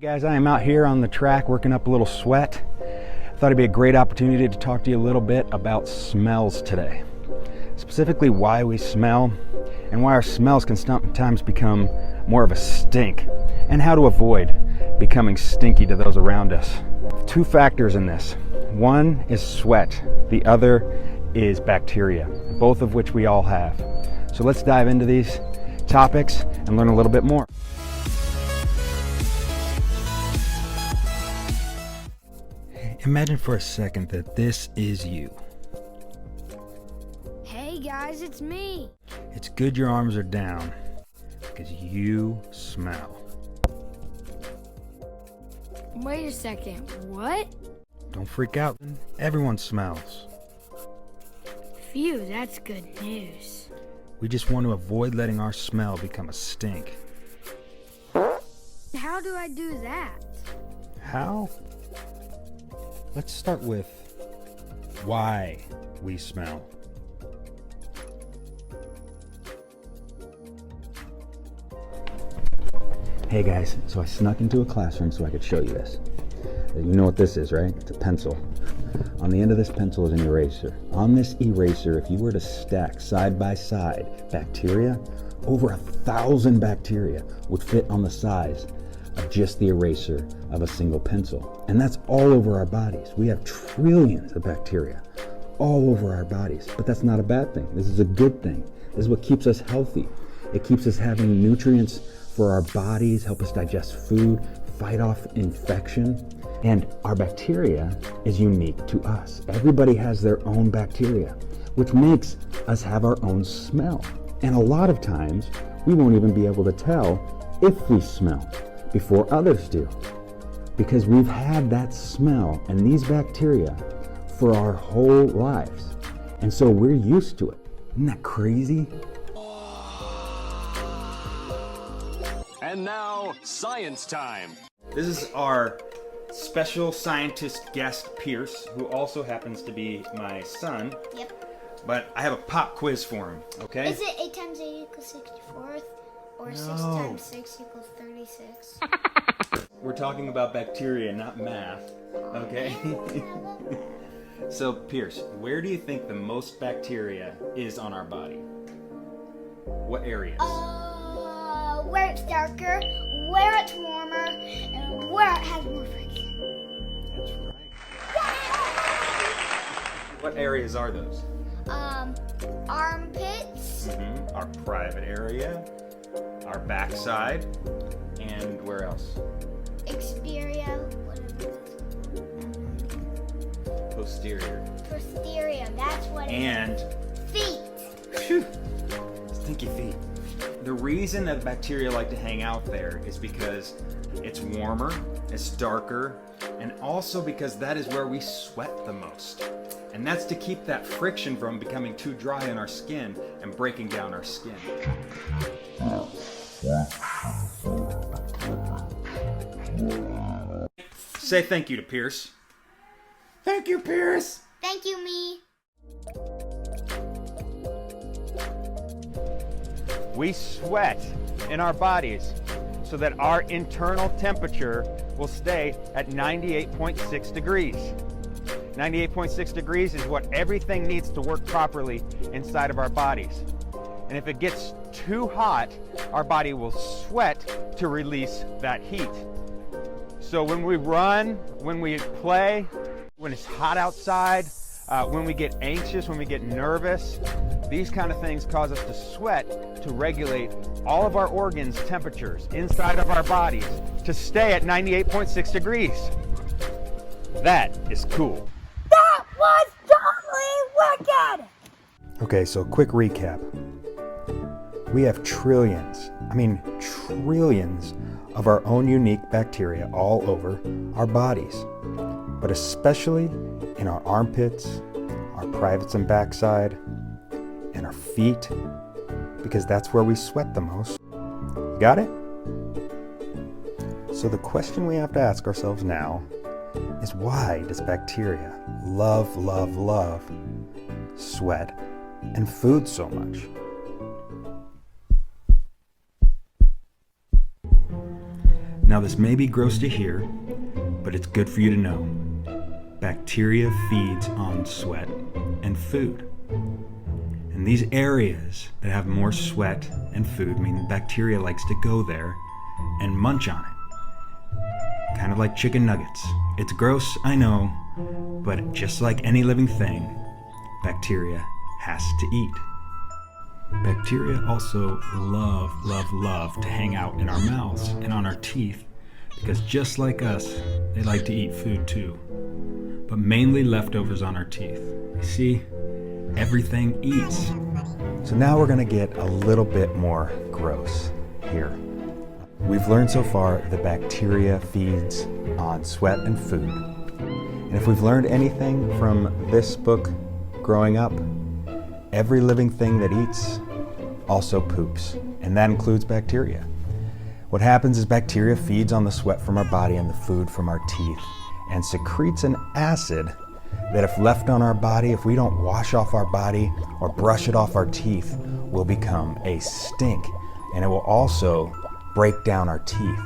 Hey guys, I am out here on the track working up a little sweat. Thought it'd be a great opportunity to talk to you a little bit about smells today. Specifically why we smell and why our smells can sometimes become more of a stink, and how to avoid becoming stinky to those around us. Two factors in this. One is sweat, the other is bacteria, both of which we all have. So let's dive into these topics and learn a little bit more. Imagine for a second that this is you. Hey guys, it's me. It's good your arms are down because you smell. Wait a second, what? Don't freak out. Everyone smells. Phew, that's good news. We just want to avoid letting our smell become a stink. How do I do that? How? Let's start with why we smell. Hey guys, so I snuck into a classroom so I could show you this. You know what this is, right? It's a pencil. On the end of this pencil is an eraser. On this eraser, if you were to stack side by side bacteria, over 1,000 bacteria would fit on the size of just the eraser of a single pencil. And that's all over our bodies. We have trillions of bacteria all over our bodies, but that's not a bad thing. This is a good thing. This is what keeps us healthy. It keeps us having nutrients for our bodies, help us digest food, fight off infection. And our bacteria is unique to us. Everybody has their own bacteria, which makes us have our own smell. And a lot of times, we won't even be able to tell if we smell before others do, because we've had that smell and these bacteria for our whole lives. And so we're used to it. Isn't that crazy? And now, science time. This is our special scientist guest, Pierce, who also happens to be my son. Yep. But I have a pop quiz for him, okay? Is it 8 times 8 equals 64? Or 6 times 6 equals 36? We're talking about bacteria, not math, okay? So, Pierce, where do you think the most bacteria is on our body? What areas? Where it's darker, where it's warmer, and where it has more friction. That's right. What areas are those? Armpits. Our private area, our backside, and where else? Experia, whatever that's. Posterior. Posterior, that's what it And is. Feet. Phew, stinky feet. The reason that bacteria like to hang out there is because it's warmer, it's darker, and also because that is where we sweat the most. And that's to keep that friction from becoming too dry on our skin and breaking down our skin. Say thank you to Pierce. Thank you, Pierce. Thank you, me. We sweat in our bodies so that our internal temperature will stay at 98.6 degrees. 98.6 degrees is what everything needs to work properly inside of our bodies. And if it gets too hot, our body will sweat to release that heat. So when we run, when we play, when it's hot outside, when we get anxious, when we get nervous, these kind of things cause us to sweat to regulate all of our organs' temperatures inside of our bodies to stay at 98.6 degrees. That is cool. That was totally wicked! Okay, so quick recap. We have trillions of our own unique bacteria all over our bodies, but especially in our armpits, our privates and backside, and our feet, because that's where we sweat the most. Got it? So the question we have to ask ourselves now is, why does bacteria love sweat and food so much? Now this may be gross to hear, but it's good for you to know. Bacteria feeds on sweat and food. And these areas that have more sweat and food mean bacteria likes to go there and munch on it. Kind of like chicken nuggets. It's gross, I know, but just like any living thing, bacteria has to eat. Bacteria also love to hang out in our mouths and on our teeth, because just like us, they like to eat food too, but mainly leftovers on our teeth. You see, everything eats. So now we're gonna get a little bit more gross here. We've learned so far that bacteria feeds on sweat and food. And if we've learned anything from this book growing up, every living thing that eats also poops, and that includes bacteria. What happens is bacteria feeds on the sweat from our body and the food from our teeth and secretes an acid that if left on our body, if we don't wash off our body or brush it off our teeth, will become a stink, and it will also break down our teeth.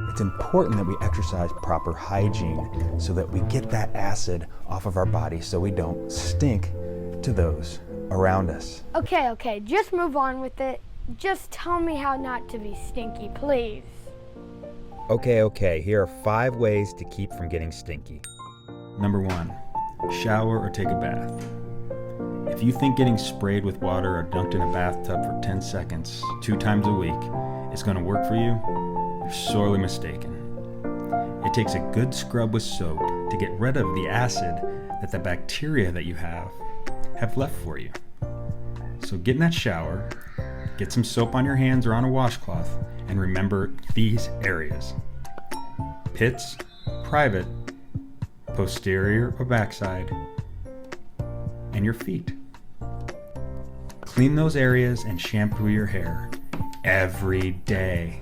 It's important that we exercise proper hygiene so that we get that acid off of our body so we don't stink to those around us. Okay, just move on with it. Just tell me how not to be stinky, please. Okay, here are 5 ways to keep from getting stinky. Number 1, shower or take a bath. If you think getting sprayed with water or dunked in a bathtub for 10 seconds 2 times a week is going to work for you, you're sorely mistaken. It takes a good scrub with soap to get rid of the acid that the bacteria that you have left for you. So get in that shower, get some soap on your hands or on a washcloth, and remember these areas: pits, private, posterior or backside, and your feet. Clean those areas and shampoo your hair every day.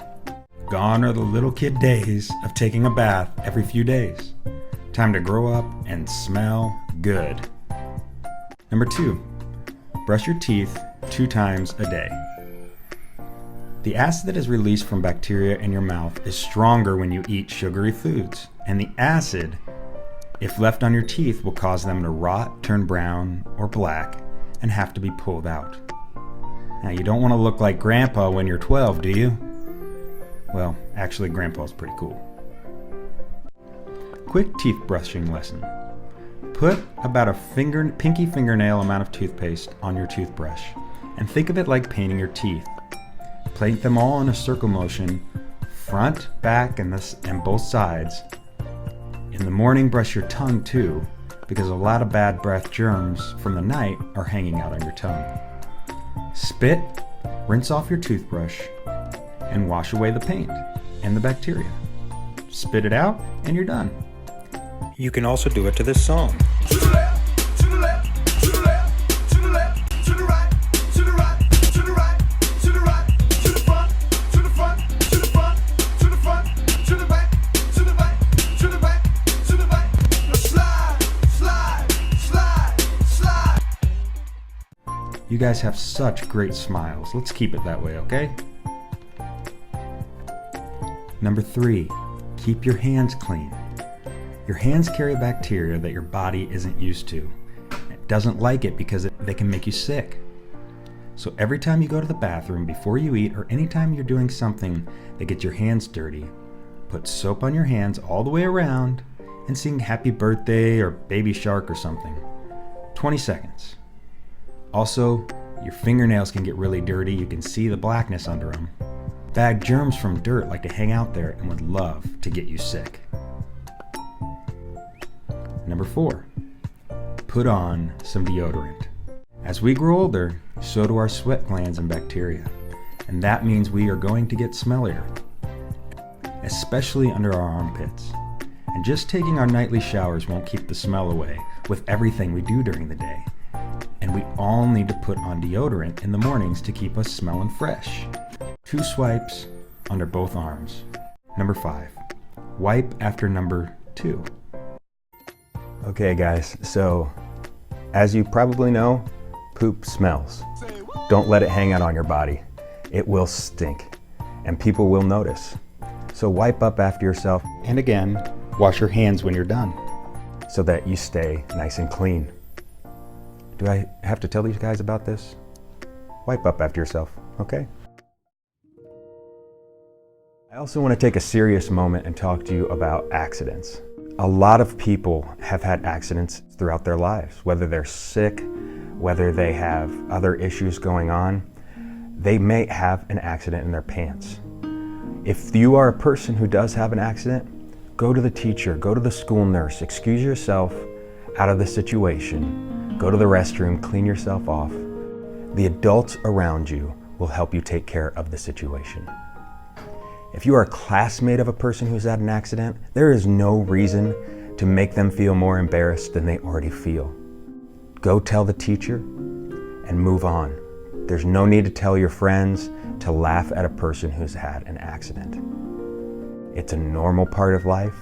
Gone are the little kid days of taking a bath every few days. Time to grow up and smell good. Number 2, brush your teeth 2 times a day. The acid that is released from bacteria in your mouth is stronger when you eat sugary foods, and the acid, if left on your teeth, will cause them to rot, turn brown or black, and have to be pulled out. Now, you don't want to look like Grandpa when you're 12, do you? Well, actually, Grandpa's pretty cool. Quick teeth brushing lesson. Put about a pinky fingernail amount of toothpaste on your toothbrush, and think of it like painting your teeth. Paint them all in a circle motion, front, back, and both sides. In the morning, brush your tongue too, because a lot of bad breath germs from the night are hanging out on your tongue. Spit, rinse off your toothbrush, and wash away the paint and the bacteria. Spit it out, and you're done. You can also do it to this song. To the left, to the left, to the left, to the left, to the right, to the right, to the right, to the right, to the front, to the front, to the front, to the front, to the back, to the back, to the back, to the back. Now slide, slide, slide, slide. You guys have such great smiles. Let's keep it that way, okay? Number 3, keep your hands clean. Your hands carry bacteria that your body isn't used to. It doesn't like it because they can make you sick. So every time you go to the bathroom, before you eat, or anytime you're doing something that gets your hands dirty, put soap on your hands all the way around and sing Happy Birthday or Baby Shark or something. 20 seconds. Also, your fingernails can get really dirty. You can see the blackness under them. Bad germs from dirt like to hang out there and would love to get you sick. Number 4, put on some deodorant. As we grow older, so do our sweat glands and bacteria, and that means we are going to get smellier, especially under our armpits. And just taking our nightly showers won't keep the smell away with everything we do during the day. And we all need to put on deodorant in the mornings to keep us smelling fresh. 2 swipes under both arms. Number 5, wipe after number 2. Okay guys, so as you probably know, poop smells. Don't let it hang out on your body. It will stink and people will notice. So wipe up after yourself, and again, wash your hands when you're done so that you stay nice and clean. Do I have to tell these guys about this? Wipe up after yourself, okay? I also want to take a serious moment and talk to you about accidents. A lot of people have had accidents throughout their lives, whether they're sick, whether they have other issues going on. They may have an accident in their pants. If you are a person who does have an accident, go to the teacher, go to the school nurse, excuse yourself out of the situation, go to the restroom, clean yourself off. The adults around you will help you take care of the situation. If you are a classmate of a person who's had an accident, there is no reason to make them feel more embarrassed than they already feel. Go tell the teacher and move on. There's no need to tell your friends to laugh at a person who's had an accident. It's a normal part of life.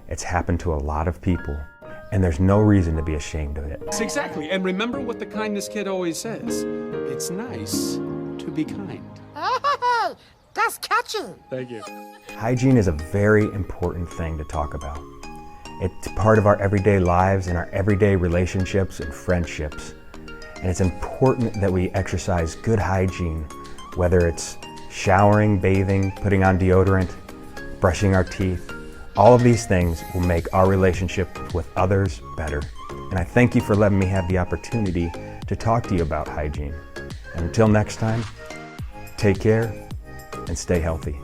It's happened to a lot of people, and there's no reason to be ashamed of it. Exactly, and remember what the kindness kid always says. It's nice to be kind. Hey, that's catchy. Thank you. Hygiene is a very important thing to talk about. It's part of our everyday lives and our everyday relationships and friendships. And it's important that we exercise good hygiene, whether it's showering, bathing, putting on deodorant, brushing our teeth. All of these things will make our relationship with others better. And I thank you for letting me have the opportunity to talk to you about hygiene. And until next time, take care and stay healthy.